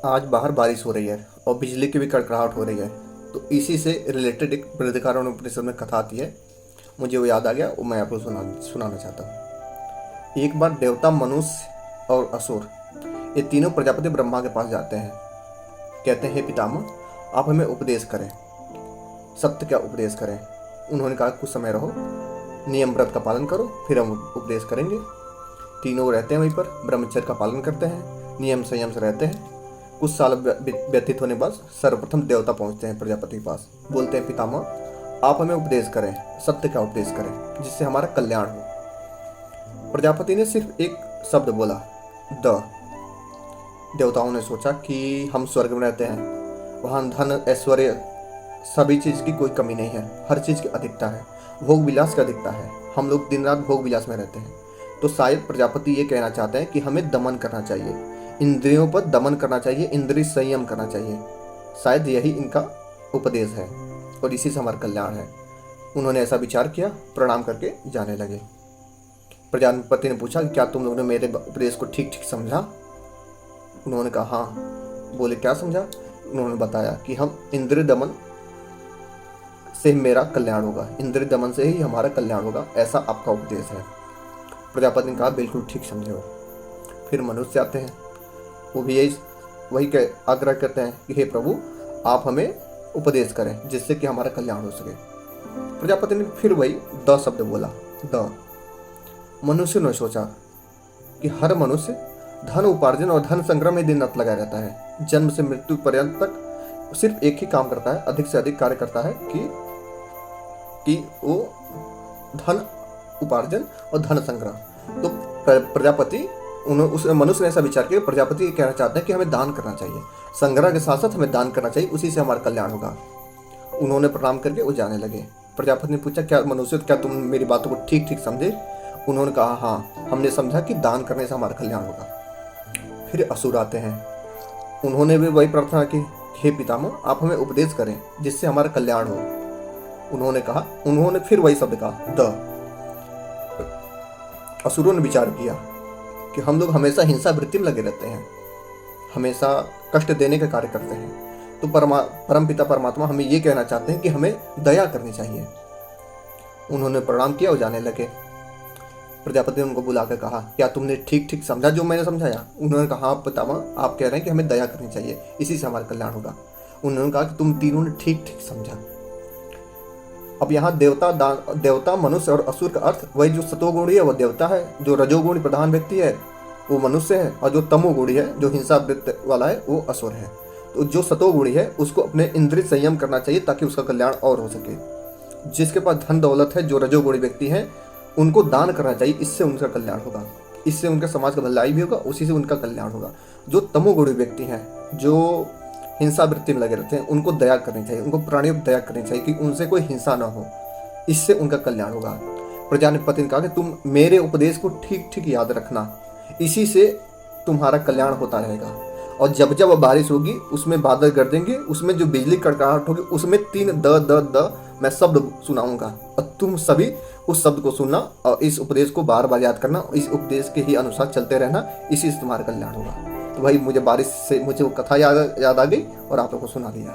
आज बाहर बारिश हो रही है और बिजली की भी कड़कड़ाहट हो रही है। तो इसी से रिलेटेड एक बृहदारण्यक उपनिषद में कथा आती है, मुझे वो याद आ गया, वो मैं आपको सुनाना चाहता हूँ। एक बार देवता, मनुष्य और असुर ये तीनों प्रजापति ब्रह्मा के पास जाते हैं। कहते हैं, हे पितामह, आप हमें उपदेश करें, सत्य क्या उपदेश करें। उन्होंने कहा, कुछ समय रहो, नियम व्रत का पालन करो, फिर हम उपदेश करेंगे। तीनों रहते हैं वहीं पर, ब्रह्मचर्य का पालन करते हैं, नियम संयम से रहते हैं। कुछ साल व्यतीत होने के बाद सर्वप्रथम देवता पहुंचते हैं प्रजापति के पास। बोलते हैं, पितामह, आप हमें उपदेश करें, सत्य का उपदेश करें, जिससे हमारा कल्याण हो। प्रजापति ने सिर्फ एक शब्द बोला, द। देवताओं ने सोचा कि हम स्वर्ग में रहते हैं, वहाँ धन ऐश्वर्य सभी चीज़ की कोई कमी नहीं है, हर चीज़ की अधिकता है, भोग विलास की अधिकता है, हम लोग दिन रात भोग विलास में रहते हैं। तो शायद प्रजापति ये कहना चाहते हैं कि हमें दमन करना चाहिए, इंद्रियों पर दमन करना चाहिए, इंद्रिय संयम करना चाहिए। शायद यही इनका उपदेश है और इसी से हमारा कल्याण है। उन्होंने ऐसा विचार किया, प्रणाम करके जाने लगे। प्रजापति ने पूछा कि क्या तुम लोगों ने मेरे उपदेश को ठीक ठीक समझा। उन्होंने कहा, हाँ। बोले, क्या समझा। उन्होंने बताया कि हम इंद्रिय दमन से मेरा कल्याण होगा, इंद्रिय दमन से ही हमारा कल्याण होगा, ऐसा आपका उपदेश है। प्रजापति ने कहा, बिल्कुल ठीक समझे हो। फिर मनुष्य आते हैं, वो भी वही आग्रह करते हैं कि हे प्रभु, आप हमें उपदेश करें, जिससे कि हमारा कल्याण हो सके। प्रजापति ने फिर वही द शब्द बोला, द। मनुष्य ने सोचा कि हर मनुष्य धन उपार्जन और धन संग्रह में दिन रात लगा रहता है, जन्म से मृत्यु पर्यंत तक सिर्फ एक ही काम करता है, अधिक से अधिक कार्य करता है कि वो धन उपार्जन और धन संग्रह। तो प्रजापति उस मनुष्य ने ऐसा विचार किया, प्रजापति कहना चाहते हैं कि हमें दान करना चाहिए, संग्रह के साथ साथ हमें दान करना चाहिए, उसी से हमारा कल्याण होगा। उन्होंने प्रणाम करके वो जाने लगे। प्रजापति ने पूछा, क्या मनुष्य, क्या तुम मेरी बातों को ठीक ठीक समझे। उन्होंने कहा, हाँ, हमने समझा कि दान करने से हमारा कल्याण होगा। फिर असुर आते हैं, उन्होंने भी वही प्रार्थना की, हे पितामह, आप हमें उपदेश करें, जिससे हमारा कल्याण हो। उन्होंने फिर वही शब्द कहा, द। असुरों ने विचार किया कि हम लोग हमेशा हिंसा वृत्ति में लगे रहते हैं, हमेशा कष्ट देने का कार्य करते हैं, तो परम पिता परमात्मा हमें ये कहना चाहते हैं कि हमें दया करनी चाहिए। उन्होंने प्रणाम किया और जाने लगे। प्रजापति ने उनको बुलाकर कहा, क्या तुमने ठीक ठीक समझा जो मैंने समझाया। उन्होंने कहा, हाँ पितामह, आप कह रहे हैं कि हमें दया करनी चाहिए, इसी से हमारा कल्याण होगा। उन्होंने कहा कि तुम तीनों ने ठीक ठीक समझा। अब यहाँ देवता, मनुष्य और असुर का अर्थ, वही जो सतोगुणी है वो देवता है, जो रजोगुणी प्रधान व्यक्ति है वो मनुष्य है, और जो तमोगुणी है, जो हिंसा वृत्ति वाला है, वो असुर है। तो जो सतोगुणी है उसको अपने इंद्रिय संयम करना चाहिए ताकि उसका कल्याण और हो सके। जिसके पास धन दौलत है, जो रजोगुणी व्यक्ति हैं, उनको दान करना चाहिए, इससे उनका कल्याण होगा, इससे उनके समाज का भलाई भी होगा, उसी से उनका कल्याण होगा। जो तमोगुणी व्यक्ति हैं, जो हिंसा वृत्ति में लगे रहते हैं, उनको दया करनी चाहिए, उनको प्राणियों पर दया करनी चाहिए कि उनसे कोई हिंसा ना हो, इससे उनका कल्याण होगा। प्रजापति ने कहा कि तुम मेरे उपदेश को ठीक ठीक याद रखना, इसी से तुम्हारा कल्याण होता रहेगा। और जब जब बारिश होगी, उसमें बादल गरजेंगे, उसमें जो बिजली कड़कड़ाहट होगी, उसमें 3 द मैं शब्द सुनाऊंगा, और तुम सभी उस शब्द को सुनना और इस उपदेश को बार बार याद करना, इस उपदेश के ही अनुसार चलते रहना, इसी से तुम्हारा कल्याण होगा। तो भाई, मुझे बारिश से मुझे वो कथा याद आ गई और आप लोगों को सुना दिया।